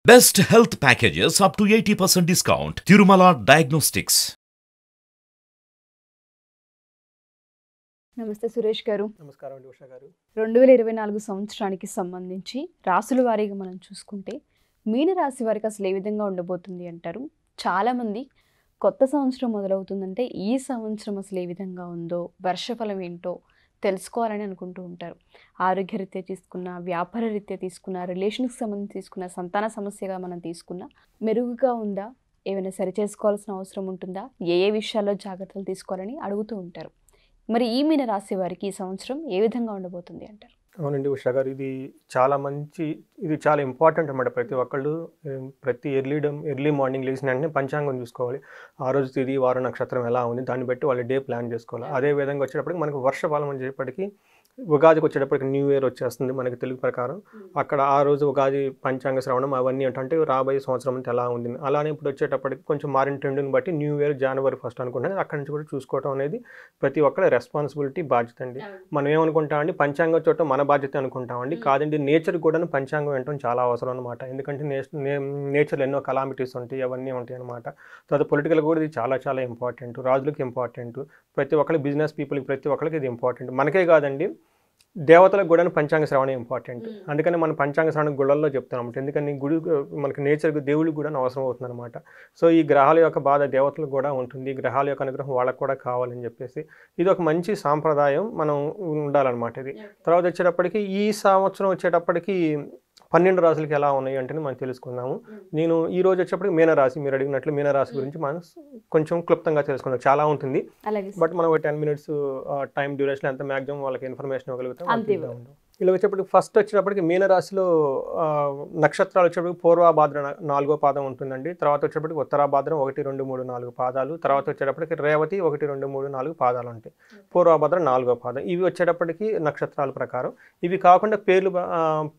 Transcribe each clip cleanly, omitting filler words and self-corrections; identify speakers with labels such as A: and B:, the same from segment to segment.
A: Best health packages up to 80% discount. Tirumala Diagnostics.
B: నమస్తే సురేష్ గారు.
C: నమస్కారం అండి ఉషా గారు.
B: 2024 సంవత్సరానికి సంబంధించి రాసుల వారీగా మనం చూసుకుంటే మీనరాశి వారికి అసలు ఏ విధంగా ఉండబోతుంది అంటారు? చాలామంది కొత్త సంవత్సరం మొదలవుతుందంటే ఈ సంవత్సరం అసలు ఏ విధంగా ఉందో, వర్షఫలం ఏంటో తెలుసుకోవాలని అనుకుంటూ ఉంటారు. ఆరోగ్యరీత్యా తీసుకున్న, వ్యాపార రీత్యా తీసుకున్న, రిలేషన్కి సంబంధించి తీసుకున్న, సంతాన సమస్యగా మనం తీసుకున్న మెరుగుగా ఉందా, ఏమైనా సరి చేసుకోవాల్సిన అవసరం ఉంటుందా, ఏ విషయాల్లో జాగ్రత్తలు తీసుకోవాలని అడుగుతూ ఉంటారు. మరి ఈ మీన రాశి వారికి ఈ సంవత్సరం ఏ విధంగా ఉండబోతుంది అంటారు?
C: అవునండి ఉషా గారు, ఇది చాలా ఇంపార్టెంట్ అన్నమాట. ప్రతి ఒక్కళ్ళు ప్రతి ఎర్లీ మార్నింగ్ లేచిన వెంటనే పంచాంగం చూసుకోవాలి. ఆ రోజు తిది వారం నక్షత్రం ఎలా ఉంది దాన్ని బట్టి వాళ్ళ డే ప్లాన్ చేసుకోవాలి. అదే విధంగా వచ్చేటప్పటికి మనకు వర్షఫలం అని చెప్పేటప్పటికి ఉగాదికి వచ్చేటప్పటికి న్యూ ఇయర్ వచ్చేస్తుంది మనకి తెలుగు ప్రకారం. అక్కడ ఆ రోజు ఉగాది పంచాంగ శ్రవణం అవన్నీ ఏంటంటే రాబోయే సంవత్సరం అంటే ఎలా ఉంది. అలానే ఇప్పుడు వచ్చేటప్పటికి కొంచెం మారిన ట్రెండ్ని బట్టి న్యూ ఇయర్ జనవరి 1 అనుకుంటాను. అక్కడి నుంచి కూడా చూసుకోవడం అనేది ప్రతి ఒక్కరి రెస్పాన్సిబిలిటీ, బాధ్యత అండి. మనం ఏమనుకుంటామండి, పంచాంగం చూడటం మన బాధ్యత అనుకుంటామండి. కాదండి, నేచర్ కూడా పంచాంగం వినటం చాలా అవసరం అనమాట. ఎందుకంటే నేచర్లో ఎన్నో కలామిటీస్ ఉంటాయి, అవన్నీ ఉంటాయి అనమాట. తర్వాత పొలిటికల్ కూడా ఇది చాలా చాలా ఇంపార్టెంట్, రాజులకు ఇంపార్టెంట్, ప్రతి ఒక్కరికి, బిజినెస్ పీపుల్కి ప్రతి ఒక్కరికి ఇది ఇంపార్టెంట్. మనకే కాదండి, దేవతలకు కూడా పంచాంగ శ్రవణం ఇంపార్టెంట్. అందుకని మనం పంచాంగ శ్రవణం గుళ్ళల్లో చెప్తాం అనమాట. ఎందుకని గుడి మనకి నేచర్కి, దేవుడికి కూడా అవసరం అవుతుంది అనమాట. సో ఈ గ్రహాల యొక్క బాధ దేవతలకు కూడా ఉంటుంది, గ్రహాల యొక్క అనుగ్రహం వాళ్ళకు కూడా కావాలని చెప్పేసి ఇది ఒక మంచి సాంప్రదాయం, మనం ఉండాలన్నమాట. ఇది తర్వాత వచ్చేటప్పటికి ఈ సంవత్సరం వచ్చేటప్పటికి 12 రాశులకి ఎలా ఉన్నాయి అంటే మనం తెలుసుకుందాము. నేను ఈ రోజు వచ్చేటప్పటికి మీనరాశి, మీరు అడిగినట్లు మీనరాశి గురించి మనం కొంచెం క్లుప్తంగా తెలుసుకుందాం. చాలా ఉంటుంది, బట్ మనం 10 minutes టైం డ్యూరేషన్ ఎంత మ్యాక్సిమం వాళ్ళకి ఇన్ఫర్మేషన్ ఇవ్వగలుగుతాం. ఇలా వచ్చేటప్పటికి ఫస్ట్ వచ్చేటప్పటికి మీనరాశిలో నక్షత్రాలు వచ్చేటప్పటికి పూర్వభాద్ర 4వ పాదం ఉంటుందండి. తర్వాత వచ్చేటప్పటికి ఉత్తరాభాద్ర 1, 2, 3, 4 పాదాలు. తర్వాత వచ్చేటప్పటికి రేవతి 1, 2, 3, 4 పాదాలు ఉంటాయి. పూర్వభాద్ర 4వ పాదం. ఇవి వచ్చేటప్పటికి నక్షత్రాల ప్రకారం. ఇవి కాకుండా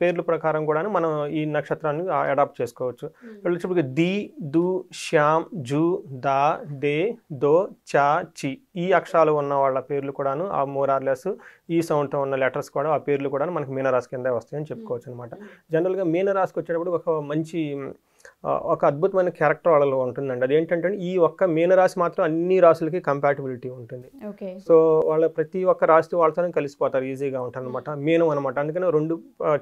C: పేర్లు ప్రకారం కూడా మనం ఈ నక్షత్రాన్ని అడాప్ట్ చేసుకోవచ్చు. వీళ్ళు వచ్చేటప్పటికి ది, దు, శ్యామ్, జు, దా, దే, దో, చా, చి ఈ అక్షరాలు ఉన్న వాళ్ళ పేర్లు కూడాను, ఆ మోరార్లెస్ ఈ సౌండ్తో ఉన్న లెటర్స్ కూడా, ఆ పేర్లు కూడా మనకి మీనరాశి కింద వస్తాయని చెప్పుకోవచ్చు అనమాట. జనరల్గా మీనరాశికి వచ్చేటప్పుడు ఒక అద్భుతమైన క్యారెక్టర్ వాళ్ళలో ఉంటుందండి. అదేంటంటే ఈ ఒక్క మీనరాశి మాత్రం అన్ని రాశులకి కంపాటిబిలిటీ ఉంటుంది. సో వాళ్ళ ప్రతి ఒక్క రాశి వాళ్ళతోనే కలిసిపోతారు, ఈజీగా ఉంటారు అనమాట. మీనం అనమాట. అందుకని 2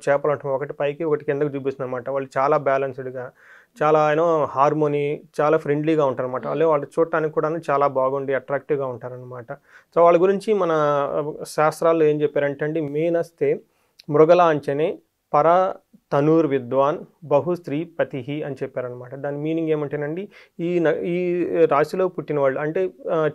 C: చేపలు ఉంటాయి, ఒకటి పైకి ఒకటి కిందకి చూపిస్తుంది అనమాట. వాళ్ళు చాలా బ్యాలెన్స్డ్గా, చాలా హార్మోనీ, చాలా ఫ్రెండ్లీగా ఉంటారు అనమాట. వాళ్ళు చూడటానికి కూడా చాలా బాగుండి అట్రాక్టివ్గా ఉంటారనమాట. సో వాళ్ళ గురించి మన శాస్త్రాల్లో ఏం చెప్పారంటే అండి, మీనస్తే మృగలాంఛనే పర తనూర్ విద్వాన్ బహు స్త్రీ పతి అని చెప్పారనమాట. దాని మీనింగ్ ఏమంటేనండి, ఈ రాశిలో పుట్టిన వాళ్ళు అంటే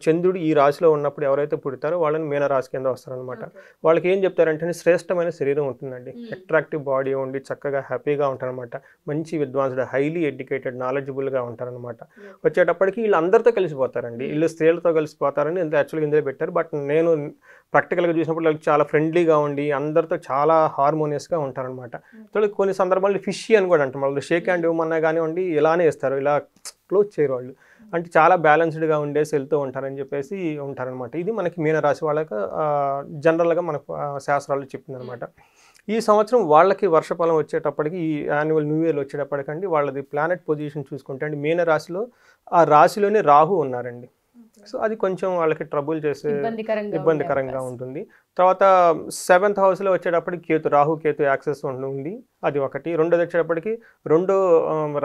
C: చంద్రుడు ఈ రాశిలో ఉన్నప్పుడు ఎవరైతే పుడతారో వాళ్ళని మీనరాశి కింద వస్తారనమాట. వాళ్ళకి ఏం చెప్తారంటే శ్రేష్టమైన శరీరం ఉంటుందండి, అట్రాక్టివ్ బాడీ ఉండి చక్కగా హ్యాపీగా ఉంటారనమాట. మంచి విద్వాంసుడు, హైలీ ఎడ్యుకేటెడ్, నాలెడ్జబుల్గా ఉంటారనమాట. వచ్చేటప్పటికి వీళ్ళు అందరితో కలిసిపోతారండి. వీళ్ళు స్త్రీలతో కలిసిపోతారని యాక్చువల్గా ఇందులో పెట్టారు, బట్ నేను ప్రాక్టికల్గా చూసినప్పుడు వాళ్ళకి చాలా ఫ్రెండ్లీగా ఉండి అందరితో చాలా హార్మోనియస్గా ఉంటారనమాట. కొన్ని సందర్భాల్లో ఫిషీ అని కూడా అంటాం. వాళ్ళు షేక్ హ్యాండ్ ఇవ్వమన్నా కానివ్వండి ఇలానే ఇస్తారు, ఇలా క్లోజ్ చేయరు వాళ్ళు. అంటే చాలా బ్యాలెన్స్డ్గా ఉండేసి వెళ్తూ ఉంటారని చెప్పేసి ఉంటారనమాట. ఇది మనకి మీనరాశి వాళ్ళకి జనరల్గా మనకు శాస్త్రాలు చెప్పిందనమాట. ఈ సంవత్సరం వాళ్ళకి వర్షఫలం వచ్చేటప్పటికి, ఈ యాన్యువల్ న్యూ ఇయర్ వచ్చేటప్పటికండి వాళ్ళది ప్లానెట్ పొజిషన్ చూసుకుంటే అండి, మీనరాశిలో ఆ రాశిలోనే రాహు ఉన్నారండి. సో అది కొంచెం వాళ్ళకి ట్రబుల్ చేసే, ఇబ్బందికరంగా ఉంటుంది. తర్వాత 7th హౌస్లో వచ్చేటప్పటికి రాహు కేతు యాక్సెస్ ఉంటుంది, అది ఒకటి. రెండోది వచ్చేటప్పటికి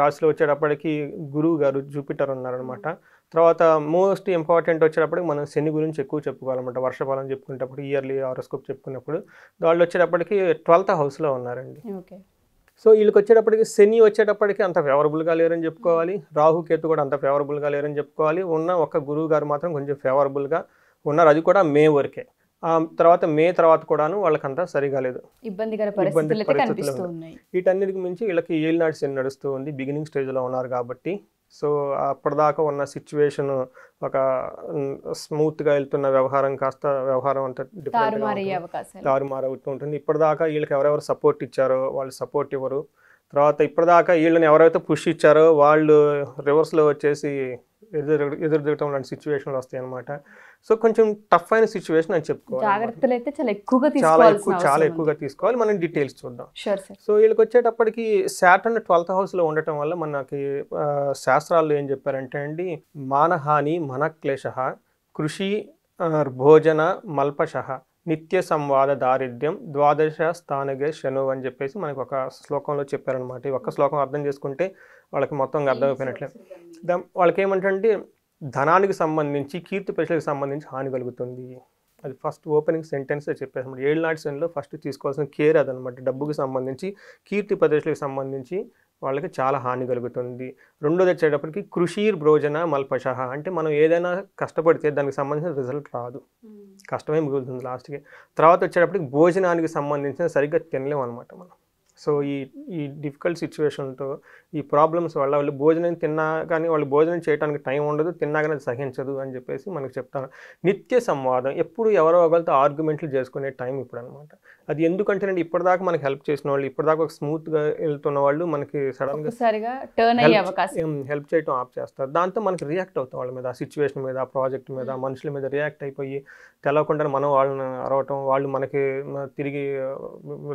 C: రాశిలో వచ్చేటప్పటికి గురువు గారు జూపిటర్ ఉన్నారనమాట. తర్వాత మోస్ట్ ఇంపార్టెంట్ వచ్చేటప్పటికి మనం శని గురించి ఎక్కువ చెప్పుకోవాలన్నమాట. వర్షఫలం చెప్పుకునేటప్పుడు, ఇయర్లీ హారోస్కోప్ చెప్పుకున్నప్పుడు వాళ్ళు వచ్చేటప్పటికి 12th హౌస్లో ఉన్నారండి. సో వీళ్ళకి వచ్చేటప్పటికి శని వచ్చేటప్పటికి అంత ఫేవరబుల్గా లేరని చెప్పుకోవాలి, రాహుకేతు కూడా అంత ఫేవరబుల్గా లేరని చెప్పుకోవాలి. ఉన్న ఒక గురువు గారు మాత్రం కొంచెం ఫేవరబుల్గా ఉన్నారు, అది కూడా మే వరకే. తర్వాత మే తర్వాత కూడాను వాళ్ళకంతా సరిగా లేదు, ఇబ్బందికర పరిస్థితులు. వీటన్నిటికి మించి వీళ్ళకి ఏలినాటి శని నడుస్తూ ఉంది, బిగినింగ్ స్టేజ్లో ఉన్నారు కాబట్టి. సో అప్పటిదాకా ఉన్న సిచ్యువేషన్, ఒక స్మూత్గా వెళ్తున్న వ్యవహారం అంతా తారుమారు అవుతూ ఉంటుంది. ఇప్పటిదాకా వీళ్ళకి ఎవరెవరు సపోర్ట్ ఇచ్చారో వాళ్ళు సపోర్ట్ ఇవ్వరు. తర్వాత ఇప్పటిదాకా వీళ్ళని ఎవరైతే పుష్ ఇచ్చారో వాళ్ళు రివర్స్లో వచ్చేసి ఎదురు దిగటం లాంటి సిచ్యువేషన్లు వస్తాయి అనమాట. సో కొంచెం టఫ్ అయిన సిచ్యువేషన్ అని చెప్పుకోవాలి.
B: జాగ్రత్తలు అయితే చాలా ఎక్కువగా
C: చాలా ఎక్కువగా తీసుకోవాలి. మనం డీటెయిల్స్ చూద్దాం.
B: Sure sir.
C: సో వీళ్ళకి వచ్చేటప్పటికి సాటర్న్ 12th హౌస్లో ఉండటం వల్ల మనకి శాస్త్రాల్లో ఏం చెప్పారంటే అండి, మానహాని మనక్లేశ కృషి భోజన మల్పశ నిత్య సంవాద దారిద్ర్యం ద్వాదశ స్థానగే శను అని చెప్పేసి మనకు ఒక శ్లోకంలో చెప్పారనమాట. ఈ ఒక్క శ్లోకం అర్థం చేసుకుంటే వాళ్ళకి మొత్తం అర్థమైపోయినట్లే. వాళ్ళకి ఏమంటే ధనానికి సంబంధించి కీర్తి ప్రజలకు సంబంధించి హాని కలుగుతుంది. అది ఫస్ట్ ఓపెనింగ్ సెంటెన్సే చెప్పేసి 7 నాటి శనిలో ఫస్ట్ తీసుకోవాల్సిన కేర్ అదనమాట. డబ్బుకి సంబంధించి కీర్తి ప్రదేశాలకు సంబంధించి వాళ్ళకి చాలా హాని కలుగుతుంది. రెండోది వచ్చేటప్పటికి కృషిర్ భోజన మల్పశ అంటే మనం ఏదైనా కష్టపడితే దానికి సంబంధించిన రిజల్ట్ రాదు, కష్టమే మిగులుతుంది లాస్ట్కి. తర్వాత వచ్చేటప్పటికి భోజనానికి సంబంధించిన సరిగ్గా తినలేము అనమాట మనం. సో ఈ డిఫికల్ట్ సిచ్యువేషన్తో ఈ ప్రాబ్లమ్స్ వల్ల వాళ్ళు భోజనం తిన్నా కానీ వాళ్ళు భోజనం చేయడానికి టైం ఉండదు, తిన్నా కానీ అది సహించదు అని చెప్పేసి మనకు చెప్తాను. నిత్య సంవాదం, ఎప్పుడు ఎవరో ఒకరితో ఆర్గ్యుమెంట్లు చేసుకునే టైం ఇప్పుడు అనమాట. అది ఎందుకంటేనండి ఇప్పటిదాకా మనకి హెల్ప్ చేసిన వాళ్ళు, ఇప్పటిదాకా ఒక స్మూత్గా వెళ్తున్న వాళ్ళు మనకి సడన్గా హెల్ప్ చేయటం ఆఫ్ చేస్తారు. దాంతో మనకి రియాక్ట్ అవుతాం వాళ్ళ మీద, ఆ సిచ్యువేషన్ మీద, ఆ ప్రాజెక్ట్ మీద, మనుషుల మీద రియాక్ట్ అయిపోయి తెలవకుండా మనం వాళ్ళని అరవటం, వాళ్ళు మనకి తిరిగి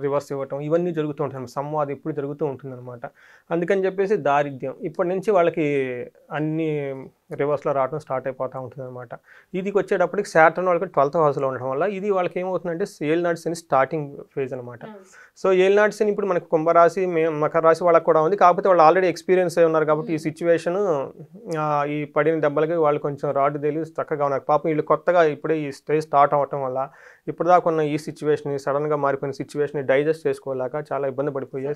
C: రివర్స్ ఇవ్వటం, ఇవన్నీ జరుగుతూ ఉంటాయి. సంవాదం ఇప్పుడు జరుగుతూ ఉంటుంది అనమాట. అందుకని చెప్పేసి దారిద్ర్యం ఇప్పటి నుంచి వాళ్ళకి అన్ని రివర్స్లో రావడం స్టార్ట్ అయిపోతూ ఉంటుంది అనమాట. ఇది వచ్చేటప్పటికి సాటర్న్ వాళ్ళకి 12th హౌస్లో ఉండడం వల్ల ఇది వాళ్ళకి ఏమవుతుందంటే 7 నాటి శని స్టార్టింగ్ ఫేజ్ అనమాట. సో 7 నాటి శని ఇప్పుడు మనకి కుంభరాశి మకర రాశి వాళ్ళకి కూడా ఉంది. కాకపోతే వాళ్ళు ఆల్రెడీ ఎక్స్పీరియన్స్ అయి ఉన్నారు కాబట్టి ఈ సిచ్యువేషన్ ఈ పడిన దెబ్బలకి వాళ్ళు కొంచెం రాడ్ తెలిసి చక్కగా ఉన్నారు. పాపం వీళ్ళు కొత్తగా ఇప్పుడే ఈ స్టేజ్ స్టార్ట్ అవ్వటం వల్ల ఇప్పటిదాకా ఉన్న ఈ సిచ్యువేషన్ సడన్గా మారిపోయిన సిచ్యువేషన్ డైజెస్ట్ చేసుకోలేక చాలా ఇబ్బంది పడిపోయే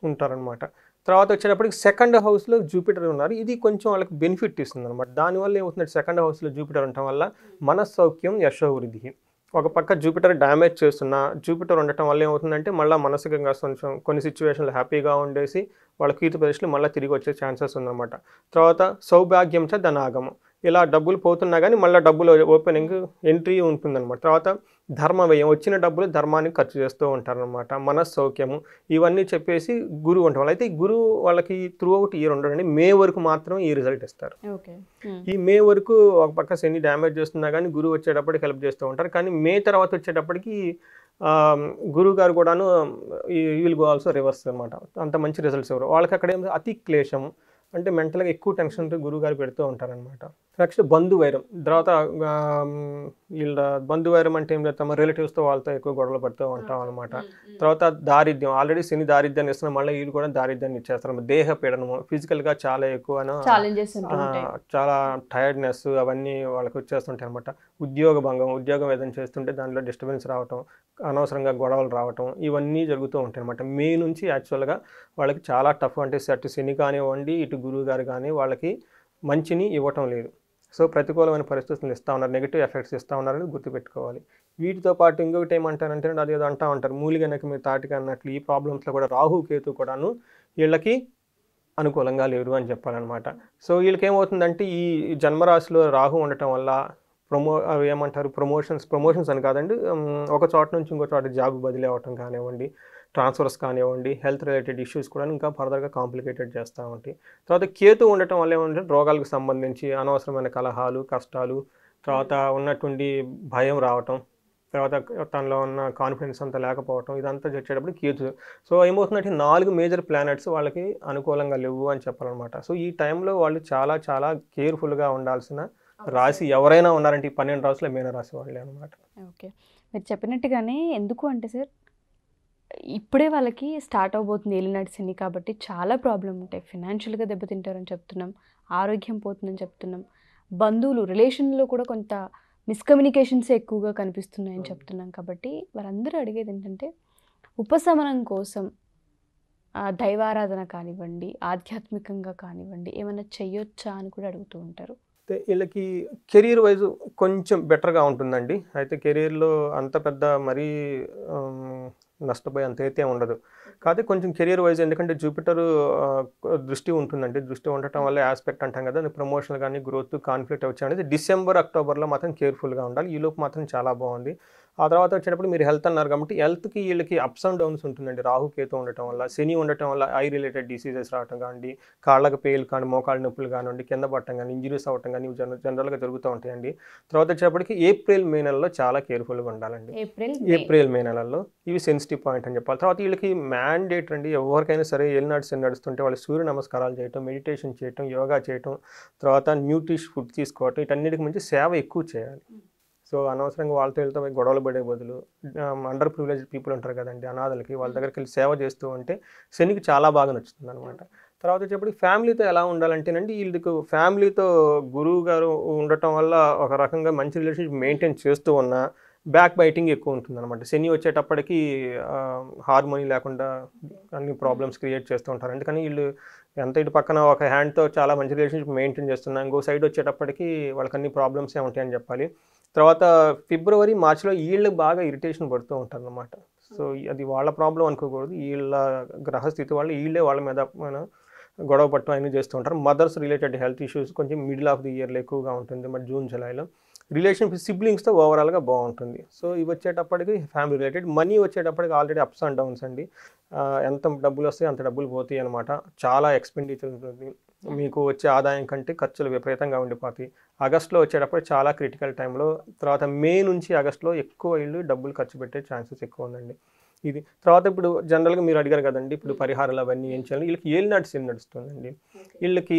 C: ఉంటారనమాట. తర్వాత వచ్చేటప్పటికి 2nd హౌస్లో జూపిటర్ ఉన్నారు. ఇది కొంచెం వాళ్ళకి బెనిఫిట్ ఇస్తుంది అనమాట. దానివల్ల ఏమవుతుంది, 2nd హౌస్లో జూపిటర్ ఉండటం వల్ల మనస్సౌఖ్యం యశోవృద్ధి. ఒక పక్క జూపిటర్ డ్యామేజ్ చేస్తున్నా జూపిటర్ ఉండటం వల్ల ఏమవుతుందంటే మళ్ళీ మనసుగా కొంచెం కొన్ని సిచ్యువేషన్లు హ్యాపీగా ఉండేసి వాళ్ళ కీర్తి ప్రదేశాలు మళ్ళీ తిరిగి వచ్చే ఛాన్సెస్ ఉందన్నమాట. తర్వాత సౌభాగ్యం చ ధనాగమం, ఇలా డబ్బులు పోతున్నా కానీ మళ్ళీ డబ్బులు ఓపెనింగ్ ఎంట్రీ ఉంటుందన్నమాట. తర్వాత ధర్మ వ్యయం, వచ్చిన డబ్బులు ధర్మానికి ఖర్చు చేస్తూ ఉంటారనమాట. మనస్సౌఖ్యము ఇవన్నీ చెప్పేసి గురువు ఉండటం వల్ల, అయితే ఈ గురువు వాళ్ళకి త్రూ అవుట్ ఇయర్ ఉండడండి, మే వరకు మాత్రం ఈ రిజల్ట్ ఇస్తారు. ఈ మే వరకు ఒక పక్క శని డ్యామేజ్ చేస్తున్నా కానీ గురువు వచ్చేటప్పటికి హెల్ప్ చేస్తూ ఉంటారు. కానీ మే తర్వాత వచ్చేటప్పటికి గురువు గారు కూడాను ఈ విల్ గో ఆల్సో రివర్స్ అనమాట. అంత మంచి రిజల్ట్స్ ఎవరు వాళ్ళకి అక్కడ ఏం అతి క్లేశము అంటే మెంటల్గా ఎక్కువ టెన్షన్ గురువు గారు పెడుతూ ఉంటారనమాట. నెక్స్ట్ బంధువైరం, తర్వాత వీళ్ళ బంధువైరం అంటే ఏం చేస్తాం, రిలేటివ్స్తో వాళ్ళతో ఎక్కువ గొడవలు పడుతూ ఉంటాం అనమాట. తర్వాత దారిద్ర్యం, ఆల్రెడీ శని దారిద్ర్యాన్ని ఇస్తున్నాం, మళ్ళీ వీళ్ళు కూడా దారిద్ర్యాన్ని ఇచ్చేస్తారు. దేహ పీడనము, ఫిజికల్గా చాలా ఎక్కువ చాలా టైర్డ్నెస్ అవన్నీ వాళ్ళకి వచ్చేస్తుంటాయి అనమాట. ఉద్యోగ భంగం, ఉద్యోగం ఏదైనా చేస్తుంటే దాంట్లో డిస్టర్బెన్స్ రావటం, అనవసరంగా గొడవలు రావటం, ఇవన్నీ జరుగుతూ ఉంటాయి అనమాట. మే నుంచి యాక్చువల్గా వాళ్ళకి చాలా టఫ్, అంటే అటు శని కానివ్వండి ఇటు గురువు గారు కానీ వాళ్ళకి మంచిని ఇవ్వటం లేదు. సో ప్రతికూలమైన పరిస్థితులు ఇస్తూ ఉన్నారు, నెగిటివ్ ఎఫెక్ట్స్ ఇస్తూ ఉన్నారని గుర్తుపెట్టుకోవాలి. వీటితో పాటు ఇంకొకటి ఏమంటారంటే అది ఏదో అంటూ ఉంటారు, మూలిగనక మీరు తాటికి అన్నట్లు ఈ ప్రాబ్లమ్స్లో కూడా రాహు కేతు కూడాను వీళ్ళకి అనుకూలంగా లేరు అని చెప్పాలన్నమాట. సో వీళ్ళకి ఏమవుతుందంటే ఈ జన్మరాశిలో రాహు ఉండటం వల్ల అవి ఏమంటారు ప్రమోషన్స్ అని కాదండి, ఒక చోట నుంచి ఇంకో చోట జాబ్ బదిలీ అవ్వటం కానివ్వండి, ట్రాన్స్ఫర్స్ కానివ్వండి, హెల్త్ రిలేటెడ్ ఇష్యూస్ కూడా ఇంకా ఫర్దర్గా కాంప్లికేటెడ్ చేస్తూ ఉంటాయి. తర్వాత కేతు ఉండటం వల్ల ఏమంటే రోగాలకు సంబంధించి అనవసరమైన కలహాలు, కష్టాలు, తర్వాత ఉన్నటువంటి భయం రావటం, తర్వాత తనలో ఉన్న కాన్ఫిడెన్స్ అంతా లేకపోవటం, ఇదంతా వచ్చేటప్పుడు కేతు. సో ఏమవుతుందంటే 4 మేజర్ ప్లానెట్స్ వాళ్ళకి అనుకూలంగా లేవు అని చెప్పాలన్నమాట. సో ఈ టైంలో వాళ్ళు చాలా చాలా కేర్ఫుల్గా ఉండాల్సిన రాశి ఎవరైనా ఉన్నారంటే ఈ 12 రాశులు మీన రాశి వాళ్ళే అనమాట.
B: ఓకే, మీరు చెప్పినట్టుగానే ఎందుకు అంటే సార్ ఇప్పుడే వాళ్ళకి స్టార్ట్ అవబోతుంది ఏలినాటి శని కాబట్టి చాలా ప్రాబ్లం ఉంటాయి. ఫినాన్షియల్గా దెబ్బతింటారని చెప్తున్నాం, ఆరోగ్యం పోతుందని చెప్తున్నాం, బంధువులు రిలేషన్లో కూడా కొంత మిస్కమ్యూనికేషన్స్ ఎక్కువగా కనిపిస్తున్నాయని చెప్తున్నాం. కాబట్టి వారందరూ అడిగేది ఏంటంటే ఉపశమనం కోసం దైవారాధన కానివ్వండి, ఆధ్యాత్మికంగా కానివ్వండి ఏమైనా చెయ్యొచ్చా అని కూడా అడుగుతూ ఉంటారు.
C: అయితే వీళ్ళకి కెరీర్ వైజ్ కొంచెం బెటర్గా ఉంటుందండి. అయితే కెరీర్లో అంత పెద్ద మరీ నష్టపోయి అంత అయితే ఉండదు. కాకపోతే కొంచెం కెరీర్ వైజ్ ఎందుకంటే జూపిటర్ దృష్టి ఉంటుందండి, దృష్టి ఉండటం వల్ల ఆస్పెక్ట్ అంటాం కదా, ప్రమోషన్ కానీ గ్రోత్ కాన్ఫ్లిక్ట్ వచ్చి అనేది డిసెంబర్ అక్టోబర్లో మాత్రం కేర్ఫుల్గా ఉండాలి. ఈలోపు మాత్రం చాలా బాగుంది. ఆ తర్వాత వచ్చేటప్పుడు మీరు హెల్త్ అన్నారు కాబట్టి హెల్త్కి వీళ్ళకి అప్స్ అండ్ డౌన్స్ ఉంటుందండి. రాహుకేతు ఉండటం వల్ల, శని ఉండటం వల్ల ఐ రిలేటెడ్ డిసీజెస్ రావటం కానివ్వండి, కాళ్ళకి పేలు కానీ, మోకాళ్ళ నొప్పులు కానివ్వండి, కింద పట్టడం కానీ, ఇంజరీస్ అవ్వటం కానీ ఇవి జనరల్గా జరుగుతూ ఉంటాయండి. తర్వాత వచ్చేటప్పటికి ఏప్రిల్ మే నెలలో చాలా కేర్ఫుల్గా ఉండాలండి. ఏప్రిల్ మే నెలల్లో ఇవి సెన్సిటివ్ పాయింట్ అని చెప్పాలి. తర్వాత వీళ్ళకి మ్యాండేట్ అండి, ఎవరికైనా సరే ఏలినాడు శని నడుస్తుంటే వాళ్ళు సూర్య నమస్కారాలు చేయటం, మెడిటేషన్ చేయటం, యోగా చేయటం, తర్వాత న్యూట్రిష్ ఫుడ్ తీసుకోవటం, వీటన్నిటికి మంచి సేవ ఎక్కువ చేయాలి. సో అనవసరంగా వాళ్ళతో వెళ్తే గొడవలు పడే బదులు అండర్ ప్రివిలేజ్ పీపుల్ ఉంటారు కదండి, అనాథలకి, వాళ్ళ దగ్గరికి వెళ్ళి సేవ చేస్తూ ఉంటే శనికి చాలా బాగా నచ్చుతుంది అనమాట. తర్వాత వచ్చేప్పటికి ఫ్యామిలీతో ఎలా ఉండాలంటేనండి, వీళ్ళకి ఫ్యామిలీతో గురువు గారు ఉండటం వల్ల ఒక రకంగా మంచి రిలేషన్షిప్ మెయింటైన్ చేస్తూ ఉన్నా బ్యాక్ బైటింగ్ ఎక్కువ ఉంటుంది అనమాట. శని వచ్చేటప్పటికి హార్మోనీ లేకుండా అన్ని ప్రాబ్లమ్స్ క్రియేట్ చేస్తూ ఉంటారు. అందుకని వీళ్ళు ఎంత ఇటు పక్కన ఒక హ్యాండ్తో చాలా మంచి రిలేషన్షిప్ మెయింటైన్ చేస్తున్నా, ఇంకో సైడ్ వచ్చేటప్పటికి వాళ్ళకి అన్ని ప్రాబ్లమ్సే ఉంటాయని చెప్పాలి. తర్వాత ఫిబ్రవరి మార్చిలో వీళ్ళు బాగా ఇరిటేషన్ పడుతూ ఉంటారు అనమాట. సో అది వాళ్ళ ప్రాబ్లం అనుకోకూడదు, వీళ్ళ గ్రహస్థితి వాళ్ళు వీళ్ళే వాళ్ళ మీద గొడవ పట్టడం అన్నీ చేస్తూ ఉంటారు. మదర్స్ రిలేటెడ్ హెల్త్ ఇష్యూస్ కొంచెం మిడిల్ ఆఫ్ ది ఇయర్లో ఎక్కువగా ఉంటుంది, మరి జూన్ జూలైలో. రిలేషన్షిప్ సిబ్లింగ్స్తో ఓవరాల్గా బాగుంటుంది. సో ఇవి వచ్చేటప్పటికి ఫ్యామిలీ రిలేటెడ్. మనీ వచ్చేటప్పటికి ఆల్రెడీ అప్స్ అండ్ డౌన్స్ అండి. ఎంత డబ్బులు వస్తాయి అంత డబ్బులు పోతాయి అనమాట. చాలా ఎక్స్పెండిచర్ ఉంటుంది, మీకు వచ్చే ఆదాయం కంటే ఖర్చులు విపరీతంగా ఉండిపోతాయి. ఆగస్టులో వచ్చేటప్పుడు చాలా క్రిటికల్ టైంలో, తర్వాత మే నుంచి ఆగస్టులో ఎక్కువ వీళ్ళు డబ్బులు ఖర్చు పెట్టే ఛాన్సెస్ ఎక్కువ ఉందండి. ఇది తర్వాత ఇప్పుడు జనరల్గా మీరు అడిగారు కదండి, ఇప్పుడు పరిహారాలు అవన్నీ ఏం చేయాలి, వీళ్ళకి ఏలినాటి శని నడుస్తుందండి. వీళ్ళకి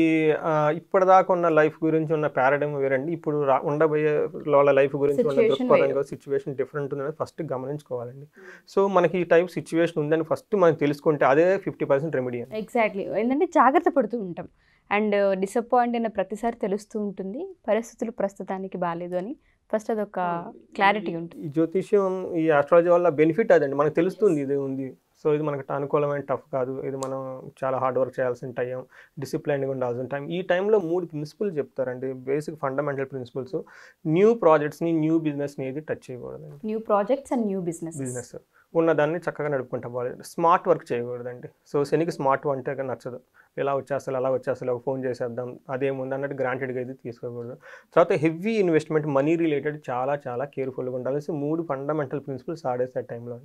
C: ఇప్పటిదాకా ఉన్న లైఫ్ గురించి ఉన్న పారాడైమ్ వేరండి, ఇప్పుడు ఉండబోయే వాళ్ళ లైఫ్ గురించి ఉన్న దృక్పథంగా సిచ్యువేషన్ డిఫరెంట్ ఉందని ఫస్ట్ గమనించుకోవాలండి. సో మనకి ఈ టైప్ సిచ్యువేషన్ ఉందని ఫస్ట్ మనం తెలుసుకుంటే అదే 50% రెమెడీ.
B: ఎగ్జాక్ట్లీ, ఏంటంటే జాగ్రత్త పడుతూ ఉంటాం అండ్ డిసప్పాయింట్ అయిన ప్రతిసారి తెలుస్తూ ఉంటుంది పరిస్థితులు ప్రస్తుతానికి బాగాలేదు అని. ఫస్ట్ అదొక క్లారిటీ ఉంటుంది.
C: ఈ జ్యోతిష్యం, ఈ ఆస్ట్రాలజీ వల్ల బెనిఫిట్ అదండి, మనకు తెలుస్తుంది ఇది ఉంది. సో ఇది మనకు అనుకూలమైన టఫ్ కాదు, ఇది మనం చాలా హార్డ్ వర్క్ చేయాల్సిన టైం, డిసిప్లైన్గా ఉండాల్సిన టైం. ఈ టైంలో 3 ప్రిన్సిపల్స్ చెప్తారండి, బేసిక్ ఫండమెంటల్ ప్రిన్సిపల్స్. న్యూ ప్రాజెక్ట్స్ని, న్యూ బిజినెస్ని ఏది టచ్ చేయకూడదండి.
B: New projects and new business
C: ఉన్నదాన్ని చక్కగా నడుపుకుంటా పోవాలి. స్మార్ట్ వర్క్ చేయకూడదండి. సో శనికి స్మార్ట్ అంటే నచ్చదు, ఎలా వచ్చేస్తారు అలా వచ్చేస్తారు, ఒక ఫోన్ చేసేద్దాం అదేముంది అన్నట్టు గ్రాంటెడ్గా అయితే తీసుకోకూడదు. తర్వాత హెవీ ఇన్వెస్ట్మెంట్, మనీ రిలేటెడ్ చాలా చాలా కేర్ఫుల్గా ఉండాల్సి 3 ఫండమెంటల్ ప్రిన్సిపల్స్ ఆడేస్తారు టైంలో.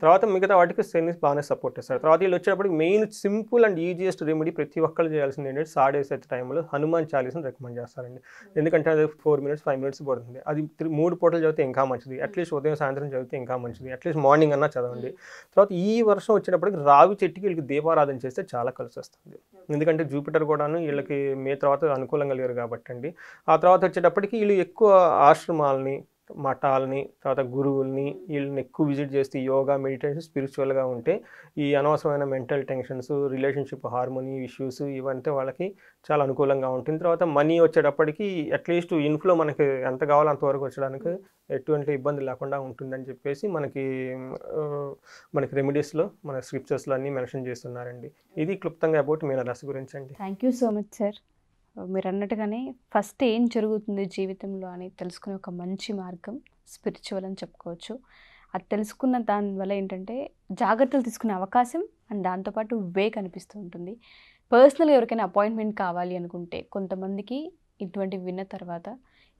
C: తర్వాత మిగతా వాటికి శని బాగానే సపోర్ట్ చేస్తారు. తర్వాత వీళ్ళు వచ్చేటప్పుడు main simple and easiest remedy ప్రతి ఒక్కరు చేయాల్సింది ఏంటంటే సాడేసే టైంలో హనుమాన్ చాలీసాని రికమెండ్ చేస్తారండి. ఎందుకంటే అది 4 minutes 5 minutes పడుతుంది. అది 3 పూటలు చదివితే ఇంకా మంచిది, అట్లీస్ట్ ఉదయం సాయంత్రం చదివితే ఇంకా మంచిది, అట్లీస్ట్ మార్నింగ్ అన్నా చదవండి. తర్వాత ఈ వర్షం వచ్చేటప్పటికి రావి చెట్టుకి వీళ్ళకి దీపారాధన చేస్తే చాలా కలిసి వస్తుంది. ఎందుకంటే జూపిటర్ కూడాను వీళ్ళకి మే తర్వాత అనుకూలంగా లేరు కాబట్టి అండి. ఆ తర్వాత వచ్చేటప్పటికి వీళ్ళు ఎక్కువ ఆశ్రమాలని, మఠాలని, తర్వాత గురువుల్ని వీళ్ళని ఎక్కువ విజిట్ చేస్తే యోగా, మెడిటేషన్, స్పిరిచువల్గా ఉంటే ఈ అనవసరమైన mental tensions, relationship harmony issues ఇవంతా వాళ్ళకి చాలా అనుకూలంగా ఉంటుంది. తర్వాత మనీ వచ్చేటప్పటికి అట్లీస్ట్ ఇన్ఫ్లో మనకి ఎంత కావాలో అంతవరకు వచ్చడానికి ఎటువంటి ఇబ్బంది లేకుండా ఉంటుందని చెప్పేసి మనకి రెమెడీస్లో మన స్క్రిప్చర్స్లో అన్నీ మెన్షన్ చేస్తున్నారండి. ఇది క్లుప్తంగా అబౌట్ మీనరాశి గురించి అండి.
B: Thank you so much sir. మీరు అన్నట్టుగానే ఫస్ట్ ఏం జరుగుతుంది జీవితంలో అని తెలుసుకునే ఒక మంచి మార్గం స్పిరిచువల్ అని చెప్పుకోవచ్చు. అది తెలుసుకున్న దానివల్ల ఏంటంటే జాగ్రత్తలు తీసుకునే అవకాశం అండ్ దాంతోపాటు వే కనిపిస్తూ ఉంటుంది. పర్సనల్గా ఎవరికైనా అపాయింట్మెంట్ కావాలి అనుకుంటే కొంతమందికి ఇటువంటివి విన్న తర్వాత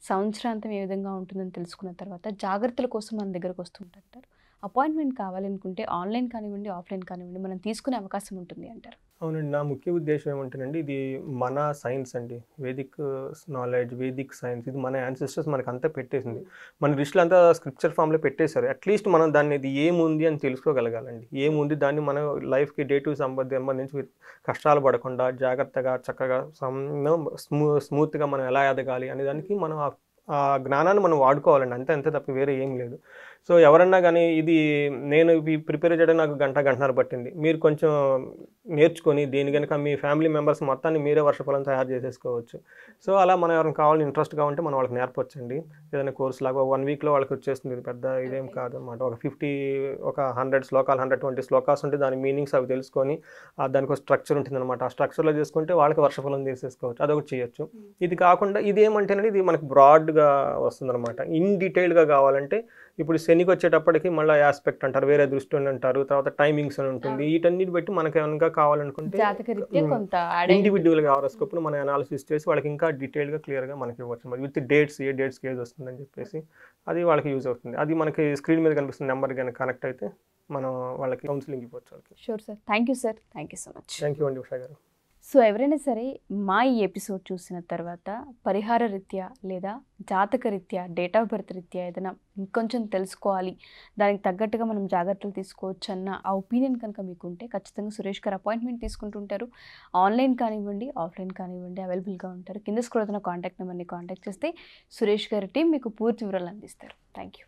B: సంవత్సరాంతం ఏ విధంగా ఉంటుందని తెలుసుకున్న తర్వాత జాగ్రత్తల కోసం మన దగ్గరకు వస్తుంటారు. అపాయింట్మెంట్ కావాలనుకుంటే ఆన్లైన్ కానివ్వండి, ఆఫ్లైన్ కానివ్వండి మనం తీసుకునే అవకాశం ఉంటుంది అంటారు.
C: అవునండి, నా ముఖ్య ఉద్దేశం ఏమంటేనండి, ఇది మన సైన్స్ అండి, వేదిక్ నాలెడ్జ్, వేదిక్ సైన్స్. ఇది మన యాన్సిస్టర్స్ మనకు అంతా పెట్టేసింది, మన రిష్లు అంతా స్క్రిప్చర్ ఫామ్లో పెట్టేశారు. అట్లీస్ట్ మనం దాన్ని ఇది ఏముంది అని తెలుసుకోగలగాలండి. ఏముంది దాన్ని మన లైఫ్కి డే టు సంబంధించి కష్టాలు పడకుండా జాగ్రత్తగా చక్కగా స్మూత్గా మనం ఎలా ఎదగాలి అనే దానికి మనం ఆ జ్ఞానాన్ని మనం వాడుకోవాలండి, అంతే తప్ప వేరే ఏం లేదు. సో ఎవరన్నా కానీ ఇది నేను ప్రిపేర్ చేయడం నాకు గంటన్నర పట్టింది, మీరు కొంచెం నేర్చుకొని దీని కనుక మీ ఫ్యామిలీ మెంబర్స్ మొత్తాన్ని మీరే వర్షఫలం తయారు చేసేసుకోవచ్చు. సో అలా మనం ఎవరైనా కావాలని ఇంట్రెస్ట్గా ఉంటే మనం వాళ్ళకి నేర్పొచ్చండి. ఏదైనా కోర్స్ లాగా 1 weekలో వాళ్ళకి వచ్చేస్తుంది, ఇది పెద్ద ఇదేం కాదు అనమాట. ఒక 100 శ్లోకాలు 120 శ్లోకాస్ ఉంటే దాని మీనింగ్స్ అవి తెలుసుకొని దానికి ఒక స్ట్రక్చర్ ఉంటుంది అనమాట. ఆ స్ట్రక్చర్లో చేసుకుంటే వాళ్ళకి వర్షఫలం చేసేసుకోవచ్చు, అదొకటి చేయొచ్చు. ఇది కాకుండా ఇది ఏమంటేనండి, ఇది మనకు బ్రాడ్గా వస్తుంది అనమాట. ఇన్ డీటెయిల్గా కావాలంటే ఇప్పుడు శనికి వచ్చేటప్పటికి మళ్ళీ ఆస్పెక్ట్ అంటారు, వేరే దృష్టి అని అంటారు, తర్వాత టైమింగ్స్ అని ఉంటుంది. వీటన్నిటి బట్టి మనకి ఏమైనా కావాలనుకుంటే
B: జాతకరీత్యా కొంత
C: ఇండివిజువల్గా హారోస్కోప్ను మనం అనాలిసిస్ చేసి వాళ్ళకి ఇంకా డీటెయిల్గా క్లియర్గా మనకి ఇవ్వచ్చు విత్ డేట్స్, ఏ డేట్స్కి ఏది వస్తుందని చెప్పేసి అది వాళ్ళకి యూజ్ అవుతుంది. అది మనకి స్క్రీన్ మీద కనిపిస్తున్న నెంబర్ కనుక కనెక్ట్ అయితే మనం వాళ్ళకి కౌన్సిలింగ్ ఇవ్వచ్చు వాళ్ళకి.
B: Sure sir, thank you sir, thank you so much.
C: Thank you అండి ఉషా గారు.
B: సో ఎవరైనా సరే మా ఈ ఎపిసోడ్ చూసిన తర్వాత పరిహార రీత్యా లేదా జాతక రీత్యా డేట్ ఆఫ్ బర్త్ రీత్యా ఏదైనా ఇంకొంచెం తెలుసుకోవాలి, దానికి తగ్గట్టుగా మనం జాగ్రత్తలు తీసుకోవచ్చు అన్న ఆ ఒపీనియన్ కనుక మీకుంటే ఖచ్చితంగా సురేష్ గారు అపాయింట్మెంట్ తీసుకుంటుంటారు. ఆన్లైన్ కానివ్వండి, ఆఫ్లైన్ కానివ్వండి అవైలబుల్గా ఉంటారు. కింద స్క్రోల్ అవుతున్న కాంటాక్ట్ నెంబర్ని కాంటాక్ట్ చేస్తే సురేష్ గారి టీం మీకు పూర్తి వివరాలు అందిస్తారు. Thank you.